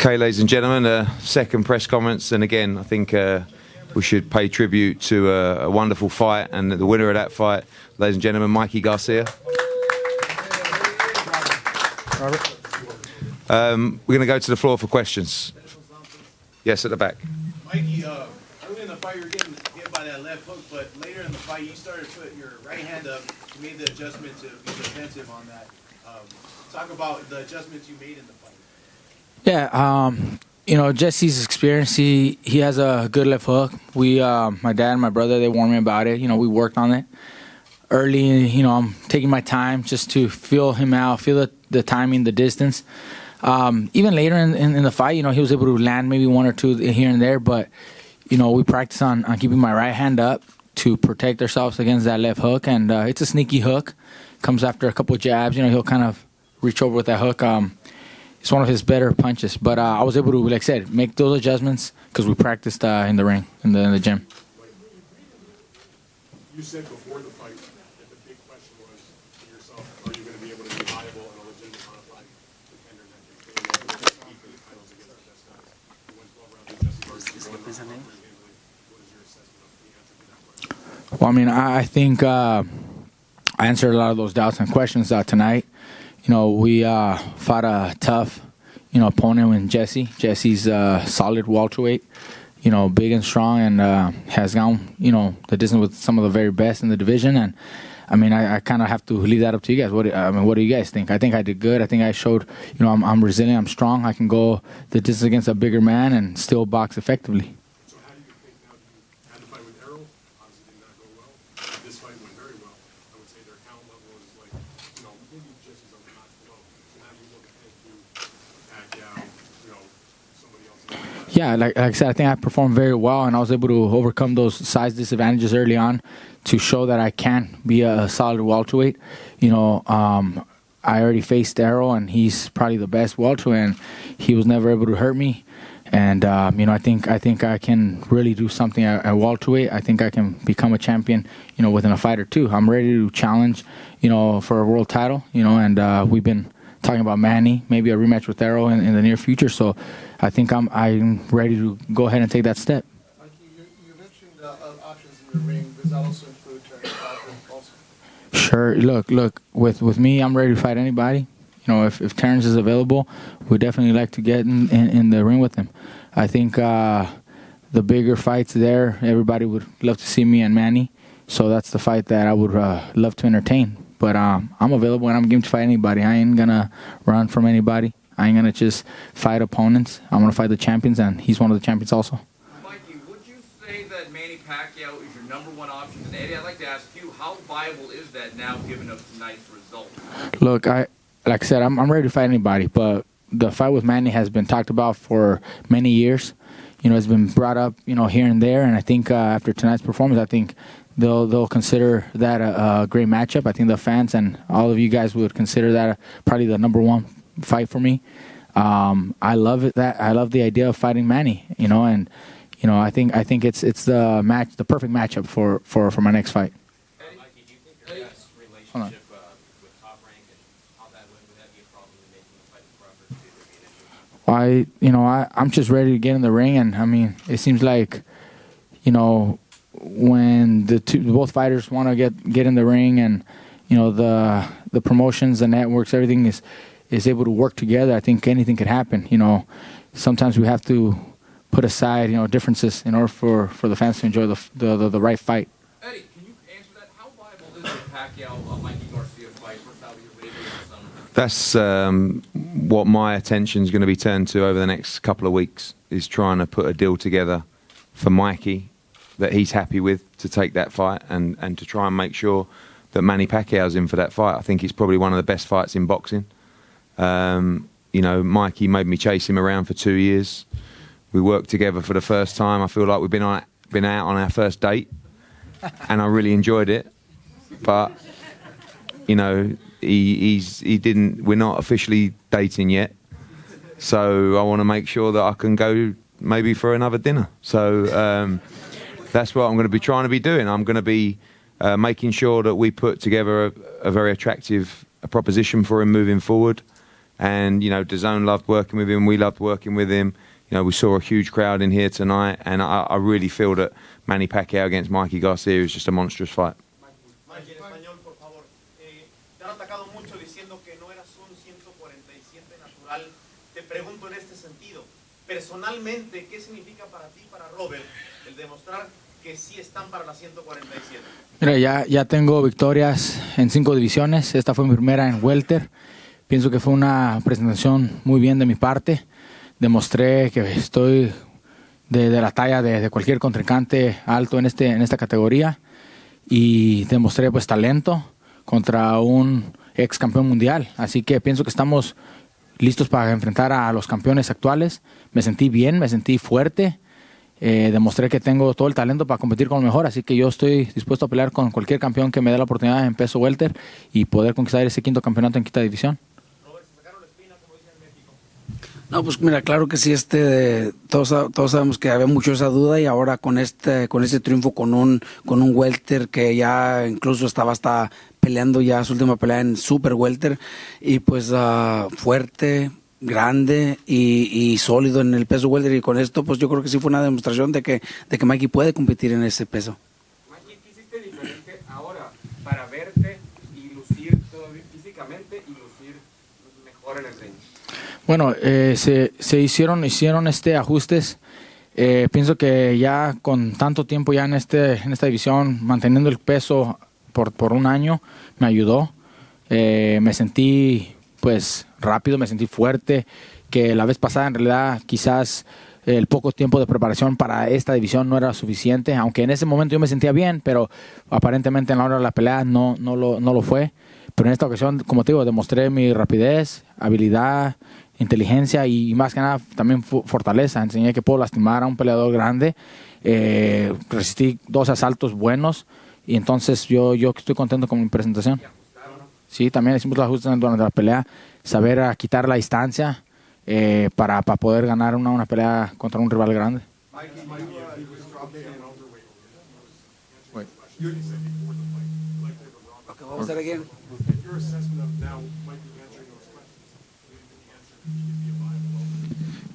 Okay, ladies and gentlemen, second press conference, and again, I think we should pay tribute to a wonderful fight, and the winner of that fight, ladies and gentlemen, Mikey Garcia. Robert? We're going to go to the floor for questions. Yes, at the back. Mikey, early in the fight you were getting hit by that left hook, but later in the fight you started putting your right hand up. You made the adjustment to be defensive on that. Talk about the adjustments you made in the fight. Yeah, you know, Jesse's experience, he has a good left hook. My dad and my brother, they warned me about it. You know, we worked on it early. You know, I'm taking my time just to feel him out, feel the timing, the distance. Even later in the fight, you know, he was able to land maybe one or two here and there. But, you know, we practice on keeping my right hand up to protect ourselves against that left hook. And it's a sneaky hook. Comes after a couple of jabs. You know, he'll kind of reach over with that hook. It's one of his better punches. But I was able to, like I said, make those adjustments because we practiced in the ring, in the gym. You said before the fight that the big question was for yourself, are you going to be able to be viable and a legitimate modified contender next year? What is your assessment of the answer to that question? Well, I mean, I think I answered a lot of those doubts and questions tonight. You know, we fought a tough, you know, opponent in Jessie. Jesse's solid welterweight, you know, big and strong, and has gone, you know, the distance with some of the very best in the division. And I mean, I kind of have to leave that up to you guys. What do you guys think? I think I did good. I think I showed, you know, I'm resilient, I'm strong. I can go the distance against a bigger man and still box effectively. So how do you think now you had the fight with Errol? Obviously did not go well. This fight went very well. I would say their talent level is like, you know, maybe Jesse's on the notch below. So how do you look ahead to Pacquiao, you know, somebody else? Yeah, like I said, I think I performed very well, and I was able to overcome those size disadvantages early on to show that I can be a solid welterweight. You know, I already faced Errol, and he's probably the best welterweight, and he was never able to hurt me. And you know, I think I can really do something at welterweight. I think I can become a champion, you know, within a fight or two. I'm ready to challenge, you know, for a world title, you know, and we've been talking about Manny, maybe a rematch with Errol in the near future. So I think I'm ready to go ahead and take that step. Mikey, you mentioned options in the ring. Does that also include Terrence Crawford also? Sure. Look. With me, I'm ready to fight anybody. You know, if Terrence is available, we'd definitely like to get in the ring with him. I think the bigger fights there, everybody would love to see me and Manny. So that's the fight that I would love to entertain. But I'm available and I'm game to fight anybody. I ain't gonna run from anybody. I ain't gonna just fight opponents. I'm gonna fight the champions, and he's one of the champions also. Mikey, would you say that Manny Pacquiao is your #1 option? And Eddie, I'd like to ask you, how viable is that now, given up tonight's result? Look, like I said, I'm ready to fight anybody, but the fight with Manny has been talked about for many years. You know, it's been brought up, you know, here and there, and I think after tonight's performance, I think they'll consider that a great matchup. I think the fans and all of you guys would consider that probably the #1 fight for me. I love it. I love the idea of fighting Manny. You know, and you know, I think it's the perfect matchup for my next fight. Mikey, do you think your guys' relationship with Top Rank and how that would that be a problem in making the fight with Crawford? I'm just ready to get in the ring, and I mean, it seems like, you know, when both fighters want to get in the ring, and you know, the promotions, the networks, everything is able to work together, I think anything could happen. You know, sometimes we have to put aside, you know, differences in order for the fans to enjoy the right fight. Eddie, can you answer that? How viable is the Pacquiao-Mikey Garcia fight? First, how you're waiting for some? That's what my attention's going to be turned to over the next couple of weeks, is trying to put a deal together for Mikey that he's happy with to take that fight, and to try and make sure that Manny Pacquiao's in for that fight. I think it's probably one of the best fights in boxing. You know, Mikey made me chase him around for 2 years. We worked together for the first time. I feel like we've been out on our first date, and I really enjoyed it. But you know, we're not officially dating yet, so I want to make sure that I can go maybe for another dinner. So that's what I'm going to be trying to be doing. I'm going to be making sure that we put together a very attractive proposition for him moving forward, And, DAZN loved working with him. We loved working with him. We saw a huge crowd in here tonight. And I really feel that Manny Pacquiao against Mikey Garcia is just a monstrous fight. Mikey, en español, por favor. Te han atacado mucho diciendo que no eras un 147 natural. Te pregunto en este sentido, personalmente, ¿qué significa para ti, para Robert, el demostrar que sí están para la 147? Mira, ya tengo victorias en 5 divisiones. Esta fue mi primera en welter. Pienso que fue una presentación muy bien de mi parte. Demostré que estoy de la talla de cualquier contrincante alto en esta categoría. Y demostré pues talento contra un ex campeón mundial. Así que pienso que estamos listos para enfrentar a los campeones actuales. Me sentí bien, me sentí fuerte. Demostré que tengo todo el talento para competir con lo mejor, así que yo estoy dispuesto a pelear con cualquier campeón que me dé la oportunidad en peso welter y poder conquistar ese 5º campeonato en quinta división. No, pues mira, claro que sí, todos sabemos que había mucho esa duda y ahora con este triunfo con un welter que ya incluso estaba hasta peleando ya su última pelea en super welter y pues fuerte, grande y sólido en el peso welter, y con esto pues yo creo que sí fue una demostración de que Mikey puede competir en ese peso. Mikey, ¿qué hiciste diferente ahora para verte y lucir todavía físicamente y lucir mejor en el ring? Bueno, se hicieron ajustes. Pienso que ya con tanto tiempo ya en esta división, manteniendo el peso por un año, me ayudó. Me sentí pues rápido, me sentí fuerte, que la vez pasada en realidad quizás el poco tiempo de preparación para esta división no era suficiente, aunque en ese momento yo me sentía bien, pero aparentemente en la hora de la pelea no lo fue. Pero en esta ocasión, como te digo, demostré mi rapidez, habilidad, inteligencia y más que nada también fortaleza. Enseñé que puedo lastimar a un peleador grande. Resistí 2 asaltos buenos y entonces yo estoy contento con mi presentación. Sí, también hicimos los ajustes durante la pelea, saber quitar la distancia para poder ganar una pelea contra un rival grande. Okay, what was that again? Your assessment of now Mikey answering those questions. The answer should be a viable.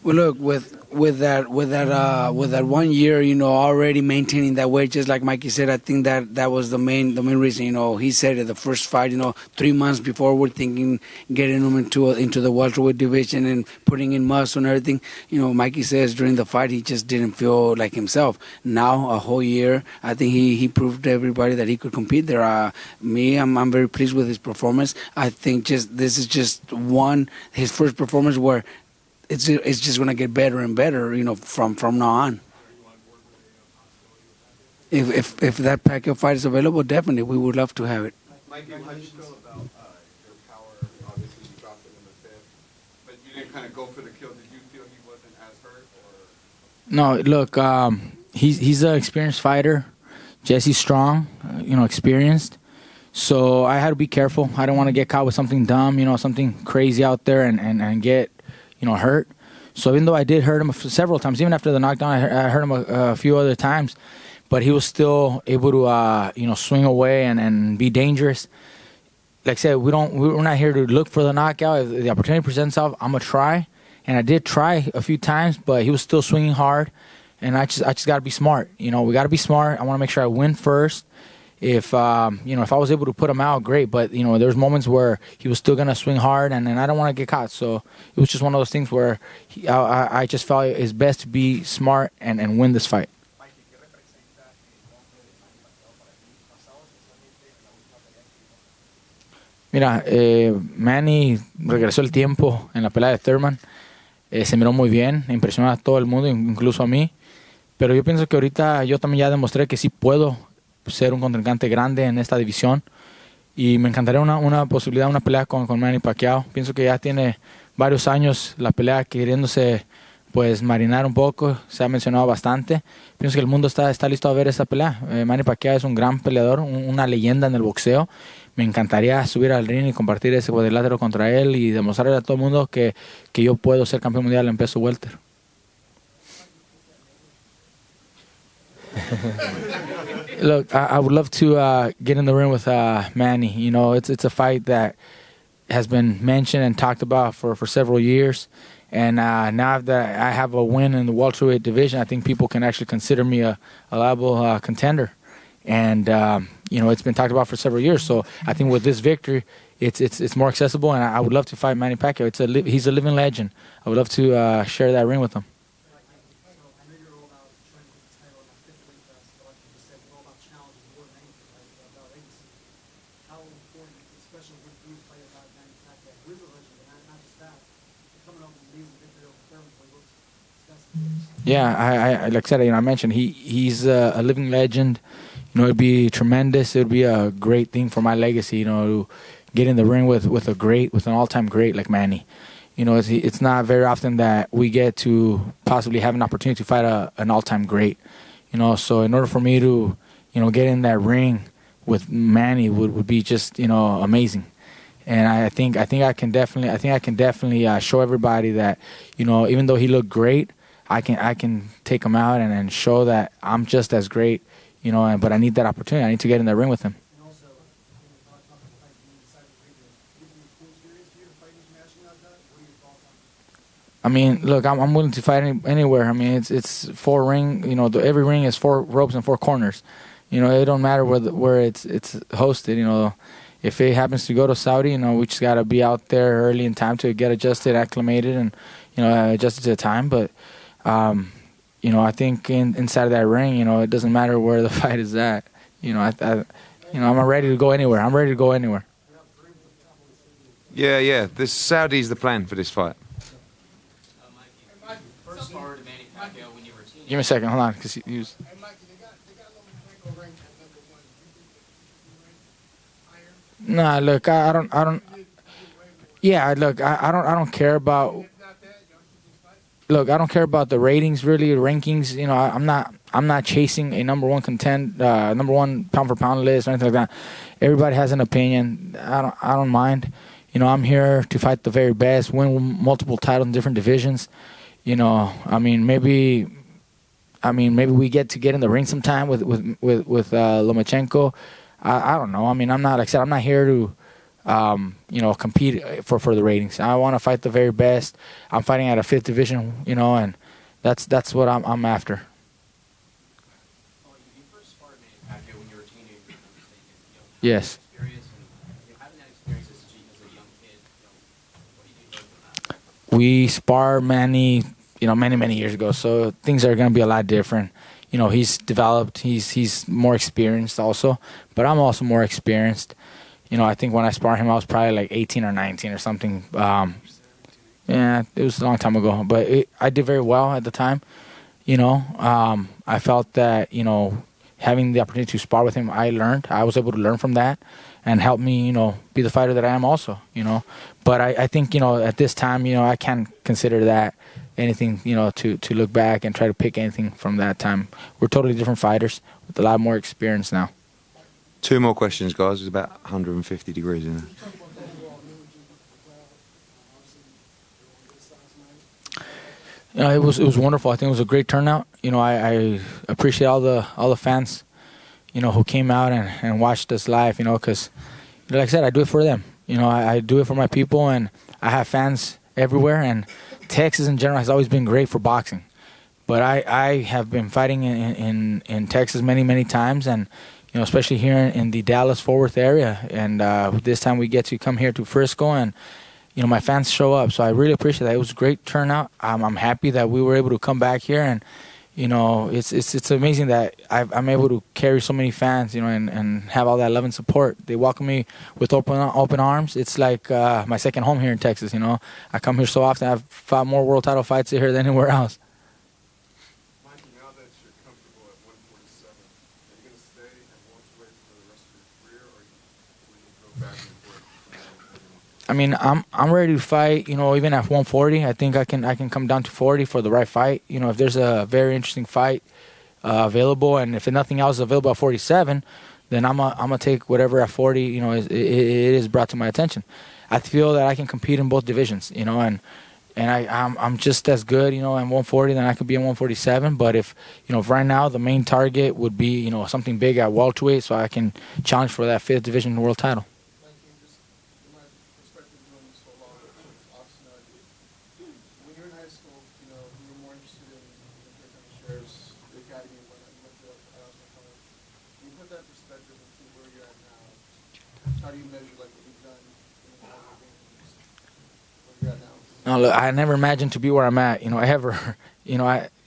Well, look, with that 1 year, already maintaining that weight, just like Mikey said, I think that was the main reason. He said at the first fight, 3 months before, we're thinking getting him into the welterweight division and putting in muscle and everything. Mikey says during the fight he just didn't feel like himself. Now a whole year, I think he proved to everybody that he could compete there. I'm very pleased with his performance. I think this is just his first performance where it's just going to get better and better, from now on. If that Pacquiao fight is available, definitely we would love to have it. Mikey, how do you feel about your power? Obviously, you dropped him in the 5th, but you didn't kind of go for the kill. Did you feel he wasn't as hurt? No, look, he's an experienced fighter. Jesse's strong, experienced. So I had to be careful. I don't want to get caught with something dumb, something crazy out there and get hurt. So even though I did hurt him several times, even after the knockdown, I hurt him a few other times, but he was still able to, swing away and be dangerous. Like I said, we're not here to look for the knockout. If the opportunity presents itself, I'm gonna try, and I did try a few times, but he was still swinging hard, and I just got to be smart. We got to be smart. I want to make sure I win first. If if I was able to put him out, great. But there's moments where he was still gonna swing hard, and I don't want to get caught. So it was just one of those things where I just felt it's best to be smart and win this fight. Mira, Manny regresó el tiempo en la pelea de Thurman. Se miró muy bien, impresionó a todo el mundo, incluso a mí. Pero yo pienso que ahorita yo también ya demostré que sí puedo ser un contrincante grande en esta división y me encantaría una posibilidad, una pelea con Manny Pacquiao. Pienso que ya tiene varios años la pelea queriéndose pues marinar un poco, se ha mencionado bastante. Pienso que el mundo está listo a ver esa pelea. Manny Pacquiao es un gran peleador, una leyenda en el boxeo. Me encantaría subir al ring y compartir ese cuadrilátero contra él y demostrarle a todo el mundo que yo puedo ser campeón mundial en peso welter. Look, I would love to get in the ring with Manny. It's a fight that has been mentioned and talked about for several years. And now that I have a win in the welterweight division, I think people can actually consider me a liable contender. And it's been talked about for several years. So I think with this victory, it's more accessible. And I would love to fight Manny Pacquiao. He's a living legend. I would love to share that ring with him. Yeah, I like I said, I mentioned he's a living legend. It'd be tremendous. It would be a great thing for my legacy. To get in the ring with an all-time great like Manny. It's not very often that we get to possibly have an opportunity to fight an all-time great. So in order for me to get in that ring with Manny would be just amazing. And I think I can definitely show everybody that even though he looked great, I can take him out and show that I'm just as great, but I need that opportunity. I need to get in the ring with him. I mean, look, I'm willing to fight anywhere. I mean, it's 4 ring. Every ring is 4 ropes and 4 corners. It don't matter where it's hosted. If it happens to go to Saudi, we just gotta be out there early in time to get adjusted, acclimated, and adjusted to the time. But I think inside of that ring, it doesn't matter where the fight is at. I'm ready to go anywhere. I'm ready to go anywhere. Yeah. This Saudi's the plan for this fight. Mikey, first forward to Manny Pacquiao when you were a teenager. Give me a second. Hold on, because he was. Hey, Mikey, they got Lomachenko ranked at number 1. Do you think higher? Nah, look, I don't. Yeah, look, I don't care about. If not that, y'all should just fight. Look, I don't care about the ratings, really, rankings. I'm not chasing a number 1 number 1 pound for pound list or anything like that. Everybody has an opinion. I don't mind. I'm here to fight the very best, win multiple titles in different divisions. Maybe we get in the ring sometime with Lomachenko. I don't know. I mean, I'm not here to compete for the ratings. I want to fight the very best. I'm fighting at a 5th division, and that's what I'm after. Oh, you first sparred Manny Pacquiao when you were a teenager, if I'm mistaken. Yes. Experience and having that experience as a young kid, what do you think about that? We sparred Manny, many years ago, so things are going to be a lot different. He's developed, he's more experienced also, but I'm also more experienced. I think when I sparred him, I was probably like 18 or 19 or something. Yeah, it was a long time ago, but I did very well at the time. I felt that, having the opportunity to spar with him, I was able to learn from that and help me, be the fighter that I am also, But I think, at this time, I can't consider that anything, to look back and try to pick anything from that time. We're totally different fighters with a lot more experience now. 2 more questions, guys. It's about 150 degrees in there. It was wonderful. I think it was a great turnout. I appreciate all the fans, who came out and watched us live. Because, like I said, I do it for them. I do it for my people, and I have fans everywhere. And Texas in general has always been great for boxing, but I have been fighting in Texas many times, and especially here in the Dallas-Fort Worth area. And this time we get to come here to Frisco, and my fans show up. So I really appreciate that. It was a great turnout. I'm happy that we were able to come back here, and it's amazing that I'm able to carry so many fans, and have all that love and support. They welcome me with open arms. It's like my second home here in Texas. I come here so often. I've fought more world title fights here than anywhere else. Mikey, now that you're comfortable at 147, are you going to stay at welterweight for the rest of your career, or will you go back and forth? I mean, I'm ready to fight. Even at 140, I think I can come down to 40 for the right fight. If there's a very interesting fight available, and if nothing else is available at 47, then I'm gonna take whatever at 40. It is brought to my attention. I feel that I can compete in both divisions. And I'm just as good. At 140 than I could be at 147. But if right now the main target would be something big at welterweight, so I can challenge for that 5th division world title. Mikey, just from my perspective, academy and whatnot. You went to Austin College. Can you put that in perspective and see where you're at now? How do you measure like what you've done in the where you're at now? No, look, I never imagined to be where I'm at.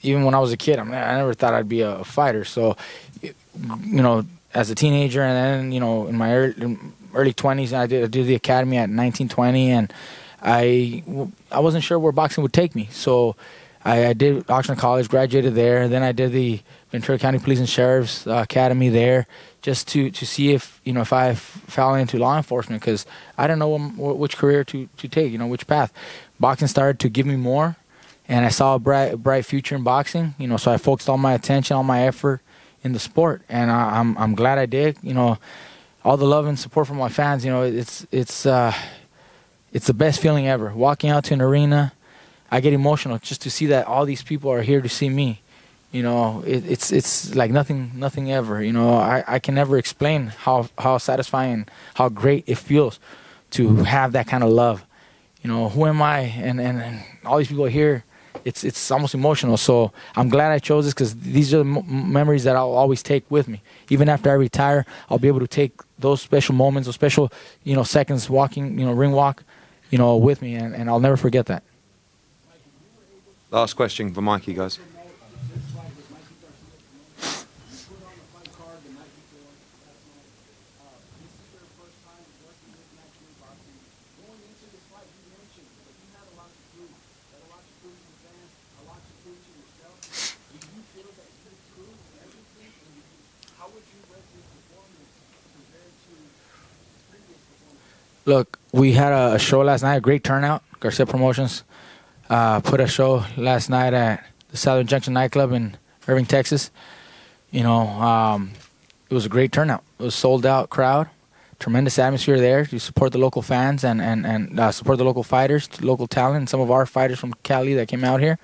Even when I was a kid, I never thought I'd be a fighter. So, as a teenager, and then in my early 20s, I did the academy at 19, 20, and I wasn't sure where boxing would take me. So, I did Oxnard College, graduated there. Then I did the Ventura County Police and Sheriff's Academy there, just to see if I fell into law enforcement, because I didn't know which career to take, which path. Boxing started to give me more, and I saw a bright future in boxing. So I focused all my attention, all my effort in the sport, and I'm glad I did. All the love and support from my fans. It's the best feeling ever. Walking out to an arena, I get emotional just to see that all these people are here to see me. It's like nothing ever. I can never explain how satisfying, how great it feels to have that kind of love. Who am I? And all these people are here. It's almost emotional. So I'm glad I chose this, because these are the memories that I'll always take with me. Even after I retire, I'll be able to take those special moments, those special seconds walking, ring walk, with me, and I'll never forget that. Last question for Mikey, guys. Look, we had a show last night, a great turnout. Garcia Promotions put a show last night at the Southern Junction nightclub in Irving, Texas. It was a great turnout. It was a sold-out crowd, tremendous atmosphere there to support the local fans and support the local fighters, local talent, and some of our fighters from Cali that came out here.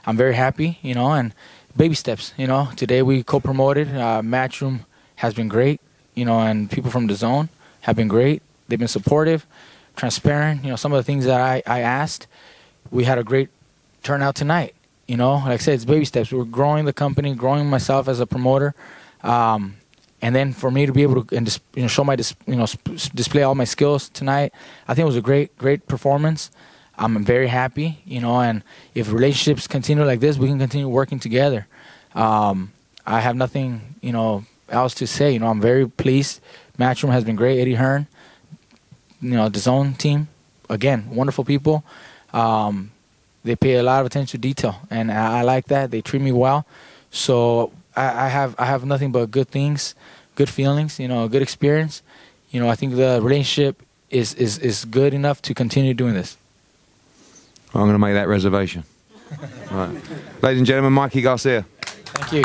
I'm very happy, and baby steps. Today we co-promoted. Matchroom has been great, and people from the zone have been great. They've been supportive, transparent. Some of the things that I asked, we had a great turnout tonight. Like I said, it's baby steps. We're growing the company, growing myself as a promoter, and then for me to be able to show my display all my skills tonight, I think it was a great performance. I'm very happy, and if relationships continue like this, we can continue working together. I have nothing, else to say. I'm very pleased. Matchroom has been great. Eddie Hearn, the zone team, again, wonderful people. They pay a lot of attention to detail, and I like that. They treat me well, so I have nothing but good things, good feelings, a good experience. I think the relationship is good enough to continue doing this. I'm going to make that reservation. All right. Ladies and gentlemen, Mikey Garcia. Thank you.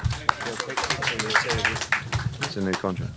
It's a new contract.